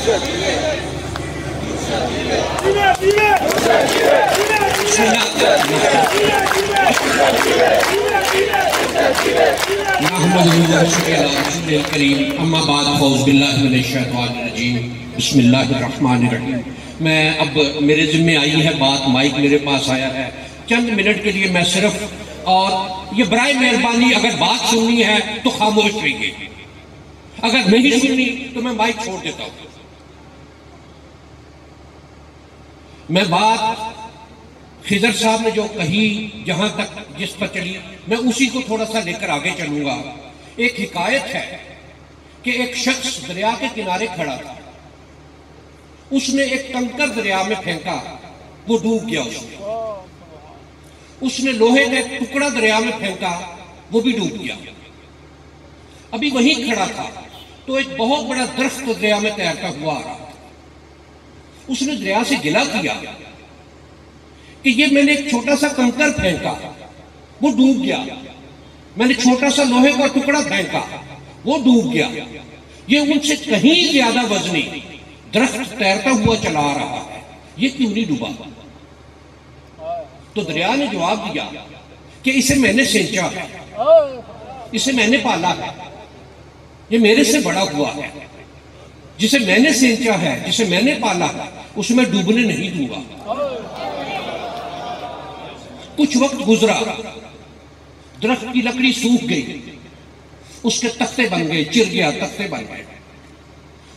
اما بعد فاعوذ باللہ من الشیطان الرجیم بسم اللہ الرحمن الرحیم. میں اب میرے ذمہ آئی ہے بات، مائک میرے پاس آیا ہے، چند منٹ کے لیے میں صرف، اور یہ برائے مہربانی اگر بات سننی ہے تو خاموش رہیے، اگر نہیں سننی تو میں مائک چھوڑ دیتا ہوں. میں بات خضر صاحب نے جو کہی، جہاں تک جس پر چلی، میں اسی کو تھوڑا سا لے کر آگے چلوں گا. ایک حکایت ہے کہ ایک شخص دریا کے کنارے کھڑا تھا، اس نے ایک کنکر دریا میں پھینکا، وہ ڈوب گیا. اس نے لوہے کا ایک ٹکڑا دریا میں پھینکا، وہ بھی ڈوب گیا. ابھی وہیں کھڑا تھا تو ایک بہت بڑا درخت دریا میں تیرتا ہوا آ رہا تھا. اس نے دریا سے گلہ کیا کہ یہ میں نے ایک چھوٹا سا کنکر پھینکا، وہ ڈوب گیا. میں نے چھوٹا سا لوہے کا ٹکڑا پھینکا، وہ ڈوب گیا. یہ ان سے کہیں زیادہ وزنی درخت تیرتا ہوا چلا آ رہا ہے، یہ کیوں نہیں ڈوبا؟ تو دریا نے جواب دیا کہ اسے میں نے سینچا ہے، اسے میں نے پالا ہے، یہ میرے سے بڑا ہوا ہے. جسے میں نے سینچا ہے، جسے میں نے پالا ہے، اسے میں ڈوبنے نہیں دوں گا. کچھ وقت گزرا، درخت کی لکڑی سوکھ گئی، اس کے تختے بن گئے، چر گیا، تختے بن گئے.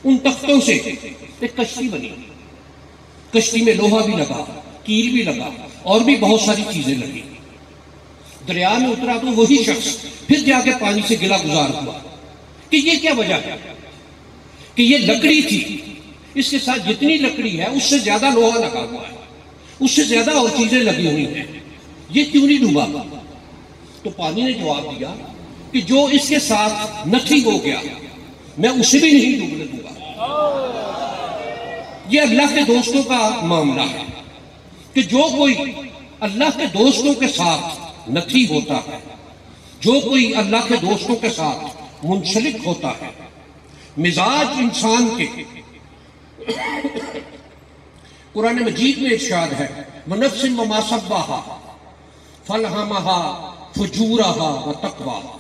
ان تختوں سے ایک کشتی بنی. کشتی میں لوہا بھی لگا، کیل بھی لگا، اور بھی بہت ساری چیزیں لگی. دریا میں اترا تو وہی شخص پھر جا کے پانی سے گلا گزار ہوا کہ یہ کیا وجہ ہے، کہ یہ لکڑی تھی، اس کے ساتھ جتنی لکڑی ہے اس سے زیادہ لوہا لگا ہوا ہے، اس سے زیادہ اور چیزیں لگی ہوئی ہیں، یہ کیوں نہیں ڈوبا؟ تو پانی نے جواب دیا کہ جو اس کے ساتھ نتھی ہو گیا، میں اسے بھی نہیں ڈوبنے دوں گا. یہ اللہ کے دوستوں کا معاملہ ہے کہ جو کوئی اللہ کے دوستوں کے ساتھ نتھی ہوتا ہے، جو کوئی اللہ کے دوستوں کے ساتھ منسلک ہوتا ہے، مزاج انسان کے قرآن مجید میں ارشاد ہے وَنَفْسٍ وَمَا سَوَّاهَا فَأَلْهَمَهَا فُجُورَهَا وَتَقْوَاهَا،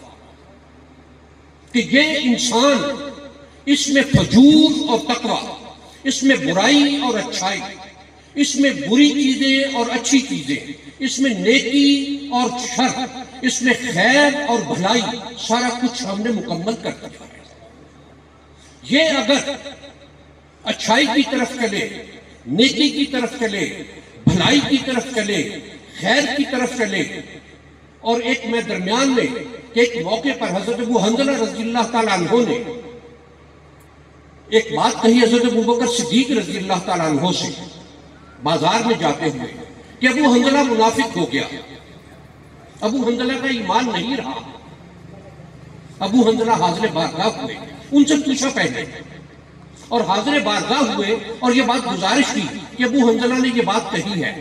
کہ یہ انسان، اس میں فجور اور تقوی، اس میں برائی اور اچھائی، اس میں بری چیزیں اور اچھی چیزیں، اس میں نیکی اور شر، اس میں خیر اور بھلائی، سارا کچھ ہم نے مکمل کر دیا ہے. یہ اگر اچھائی کی طرف چلے، نیکی کی طرف چلے، بھلائی کی طرف چلے، خیر کی طرف چلے. اور ایک میں درمیان میں ایک موقع پر حضرت ابو حنظلہ رضی اللہ تعالیٰ عنہ نے ایک بات کہی حضرت ابوبکر صدیق رضی اللہ تعالیٰ عنہ سے بازار میں جاتے ہوئے کہ ابو حنظلہ منافق ہو گیا، ابو حنظلہ کا ایمان نہیں رہا. ابو حنظلہ حاضر بارگاہ ہوئے، ان سے پوچھا پہلے، اور حاضر بارگاہ ہوئے اور یہ بات گزارش کی کہ ابو حنظلہ نے یہ بات کہی ہے.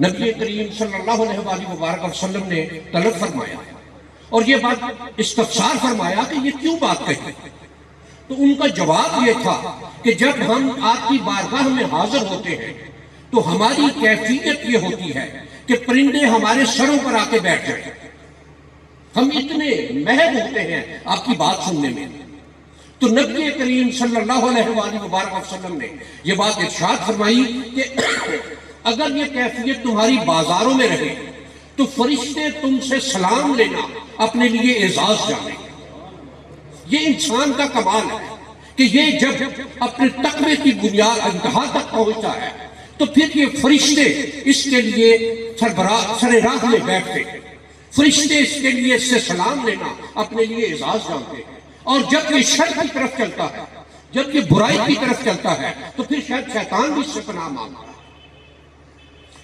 نبی کریم صلی اللہ علیہ وآلہ وسلم نے طلب فرمایا اور یہ بات استفسار فرمایا کہ یہ کیوں بات کہی. تو ان کا جواب یہ تھا کہ جب ہم آپ کی بارگاہ میں حاضر ہوتے ہیں تو ہماری کیفیت یہ ہوتی ہے کہ پرندے ہمارے سروں پر آ کے بیٹھ جائیں. ہم اتنے محب ہوتے ہیں آپ کی بات سننے میں. تو نبی کریم صلی اللہ علیہ وآلہ وسلم نے یہ بات ارشاد فرمائی کہ اگر یہ کیفیت تمہاری بازاروں میں رہے تو فرشتے تم سے سلام لینا اپنے لیے اعزاز جانے. یہ انسان کا کمال ہے کہ یہ جب اپنے تقوی کی بنیاد انتہا تک پہنچتا ہے تو پھر یہ فرشتے اس کے لیے سر راہ میں بیٹھتے، فرشتے اس کے لیے اس سے سلام لینا اپنے لیے اعزاز جانتے. اور جب یہ شر کی طرف چلتا ہے، جب یہ برائی کی طرف چلتا ہے تو پھر شاید شیطان بھی اس سے پناہ مانگتا ہے.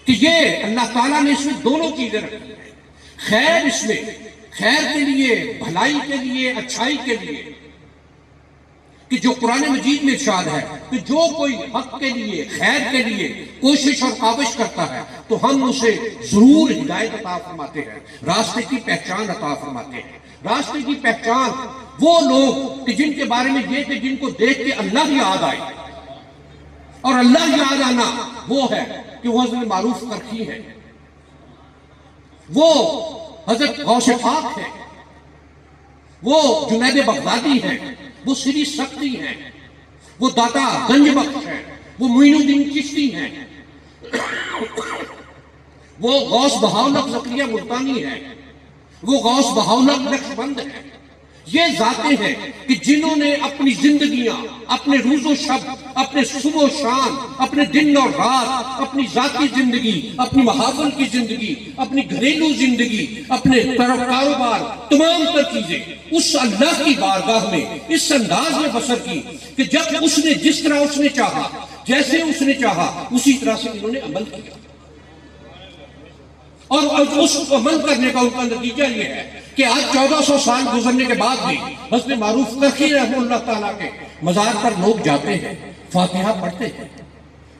کہ یہ اللہ تعالیٰ نے اس میں دونوں چیزیں رکھی ہیں، خیر اس میں، خیر کے لیے، بھلائی کے لیے، اچھائی کے لیے، کہ جو قرآن مجید میں ارشاد ہے کہ جو کوئی حق کے لیے، خیر کے لیے کوشش اور کاوش کرتا ہے تو ہم اسے ضرور ہدایت عطا فرماتے ہیں، راستے کی پہچان عطا فرماتے ہیں. راستے کی پہچان وہ لوگ کہ جن کے بارے میں یہ کہ جن کو دیکھ کے اللہ یاد آئے، اور اللہ یاد آنا وہ ہے کہ وہ حضرت معروف کرخی ہے، وہ حضرت غوث پاک ہے، وہ جنید بغدادی ہے، وہ سری سختی ہے، وہ داتا گنج بخش ہے، وہ معین الدین چشتی ہے، وہ غوث بہاؤالحق زکریا ملتانی ہے، وہ غوث بہاؤالحق نقشبند ہے۔ یہ ذاتیں ہیں کہ جنہوں نے اپنی زندگیاں، اپنے روز و شب، اپنے صبح و شام، اپنے دن اور رات، اپنی ذاتی زندگی، اپنی محافل کی زندگی، اپنی گھریلو زندگی، اپنے کاروبار، تمام تر چیزیں اس اللہ کی بارگاہ میں اس انداز میں بسر کی کہ جب اس نے جس طرح اس نے چاہا، جیسے اس نے چاہا، اسی طرح سے انہوں نے عمل کیا۔ اور اس عمل کرنے کا ان کا نتیجہ یہ ہے کہ آج 1400 سال گزرنے کے بعد بھی حضرت معروف کرخی رحمہ اللہ تعالیٰ کے مزار پر لوگ جاتے ہیں، فاتحہ پڑھتے ہیں۔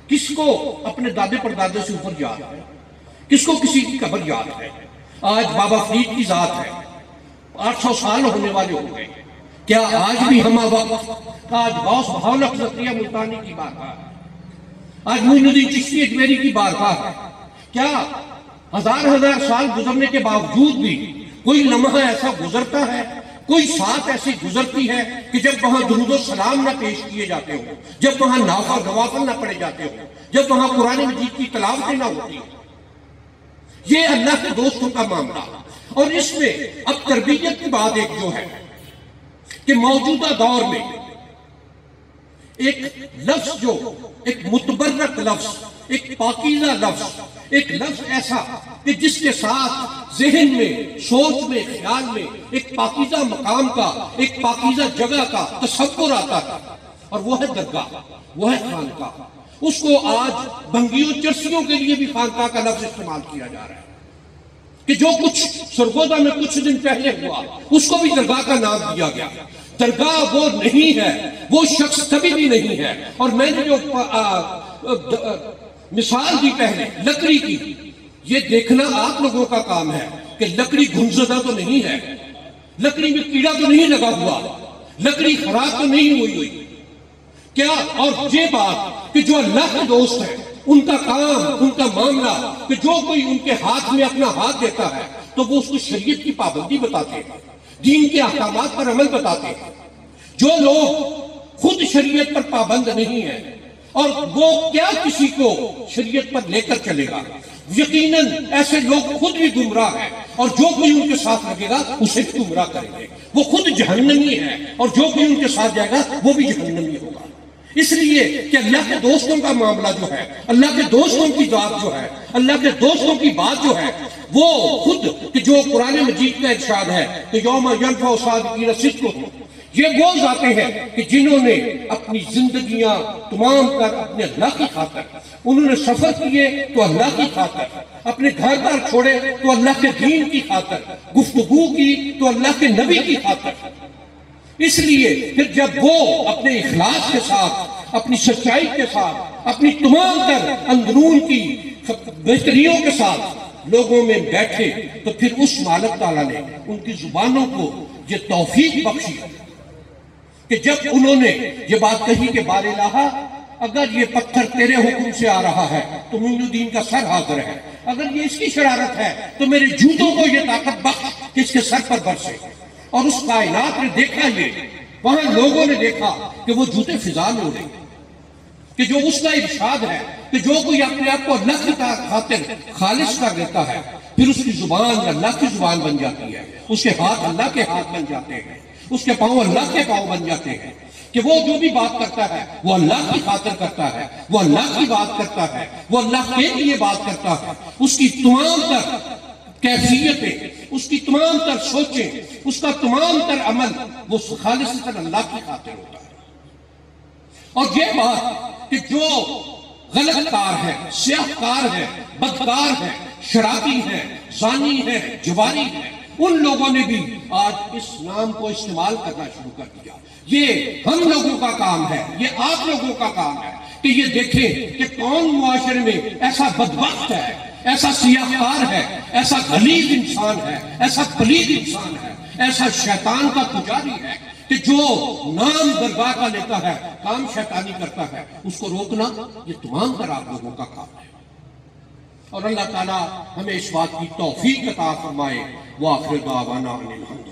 کس کو اپنے دادے پر دادے سے اوپر یاد ہے، کس کو کسی کی قبر یاد ہے۔ آج بابا فرید کی ذات ہے، 800 سال ہونے والے ہو گئے، کیا آج بھی ہمہ وقت آج غوث بہاؤالحق زکریا ملتانی کی بارگاہ ہے، آج معین الدین چشتی اجمیری کی بارگاہ ہے؟ کیا ہزار سال گزرنے کے باوجود بھی کوئی لمحہ ایسا گزرتا ہے، کوئی ساتھ ایسی گزرتی ہے کہ جب وہاں درود و سلام نہ پیش کیے جاتے ہوں، جب وہاں نوافل نہ پڑھے جاتے ہوں، جب وہاں قرآن مجید کی تلاوتیں نہ ہوتی ہیں؟ یہ اللہ کے دوستوں کا معاملہ۔ اور اس میں اب تربیت کی بات ایک جو ہے کہ موجودہ دور میں ایک لفظ جو ایک متبرک لفظ، ایک پاکیزہ لفظ، ایک لفظ ایسا کہ جس کے ساتھ ذہن میں، سوچ میں، خیال میں ایک پاکیزہ مقام کا، ایک پاکیزہ جگہ کا تصور آتا ہے، اور وہ ہے درگاہ، وہ ہے خانقاہ۔ اس کو آج بھنگیوں چرسیوں کے لیے بھی خانقاہ کا لفظ استعمال کیا جا رہا ہے کہ جو کچھ سرگودا میں کچھ دن پہلے ہوا اس کو بھی درگاہ کا نام دیا گیا۔ درگاہ وہ نہیں ہے، وہ شخص کبھی بھی نہیں ہے۔ اور میں نے جو مثال دی پہلے لکڑی کی، یہ دیکھنا آپ لوگوں کا کام ہے کہ لکڑی گھنزدہ تو نہیں ہے، لکڑی میں کیڑا تو نہیں لگا ہوا، لکڑی خراب تو نہیں ہوئی کیا؟ اور یہ بات کہ جو اللہ کے دوست ہے، ان کا کام، ان کا معاملہ کہ جو کوئی ان کے ہاتھ میں اپنا ہاتھ دیتا ہے تو وہ اس کو شریعت کی پابندی بتاتے ہیں، دین کے احکامات پر عمل بتاتے ہیں۔ جو لوگ خود شریعت پر پابند نہیں ہیں اور وہ کیا کسی کو شریعت پر لے کر چلے گا؟ یقیناً ایسے لوگ خود بھی گمراہ ہیں، اور جو کوئی ان کے ساتھ لگے گا اسے بھی گمراہ کریں گے۔ وہ خود جہنمی ہے، اور جو کوئی ان کے ساتھ جائے گا وہ بھی جہنمی ہوگا۔ اس لیے کہ اللہ کے دوستوں کا معاملہ جو ہے، اللہ کے دوستوں کی ذات جو ہے، اللہ کے دوستوں کی بات جو ہے، وہ خود کہ جو قرآن مجید کا ارشاد ہے کہ یوم ینفع الصادقین صدقہم، یہ وہ ذاتیں ہیں کہ جنہوں نے اپنی زندگیاں تمام کر اپنے اللہ کی خاطر، انہوں نے سفر کیے تو اللہ کی خاطر، اپنے گھر بار چھوڑے تو اللہ کے دین کی خاطر، گفتگو کی تو اللہ کے نبی کی خاطر۔ اس لیے پھر جب وہ اپنے اخلاص کے ساتھ، اپنی سچائی کے ساتھ، اپنی تمام تر اندرون کی بہتریوں کے ساتھ لوگوں میں بیٹھے تو پھر اس مالک تعالیٰ نے ان کی زبانوں کو یہ توفیق بخشی کہ جب انہوں نے یہ بات کہی کہ بار الہا، اگر یہ پتھر تیرے حکم سے آ رہا ہے تو معین الدین کا سر حاضر ہے، اگر یہ اس کی شرارت ہے تو میرے جوتوں کو یہ طاقت بخش کہ اس کے سر پر برسے۔ اور اس کائنات نے دیکھا، یہ وہاں لوگوں نے دیکھا کہ وہ جوتے فضا میں اڑے، کہ جو اس کا ارشاد ہے کہ جو کوئی اپنے آپ کو اللہ کی خاطر خالص کر دیتا ہے پھر اس کی زبان اللہ کی زبان بن جاتی ہے، اس کے ہاتھ اللہ کے ہاتھ بن جاتے ہیں، اس کے پاؤں اللہ کے پاؤں بن جاتے ہیں، کہ وہ جو بھی بات کرتا ہے وہ اللہ کی خاطر کرتا ہے، وہ اللہ کی بات کرتا ہے، وہ اللہ کے لیے بات کرتا ہے۔ اس کی تمام تر کیفیتیں، اس کی تمام تر سوچیں، اس کا تمام تر عمل وہ خالصتاً اللہ کی خاطر ہوتا ہے۔ اور یہ بات کہ جو غلط کار ہے، سیاہ کار ہے، بدکار ہے، شرابی ہے، زانی ہے، جواری ہے، ان لوگوں نے بھی آج اس نام کو استعمال کرنا شروع کر دیا۔ یہ ہم لوگوں کا کام ہے، یہ آپ لوگوں کا کام ہے کہ یہ دیکھیں کہ کون معاشرے میں ایسا بدبخت ہے، ایسا سیاہکار ہے، ایسا غلیظ انسان ہے، ایسا پلید انسان ہے، ایسا شیطان کا پجاری ہے کہ جو نام درگاہ کا لیتا ہے، کام شیطانی کرتا ہے، اس کو روکنا یہ تمام تر آپ لوگوں کا کام ہے۔ اور اللہ تعالیٰ ہمیں اس بات کی توفیق عطا فرمائے۔ وآخر دعوانا ان الحمد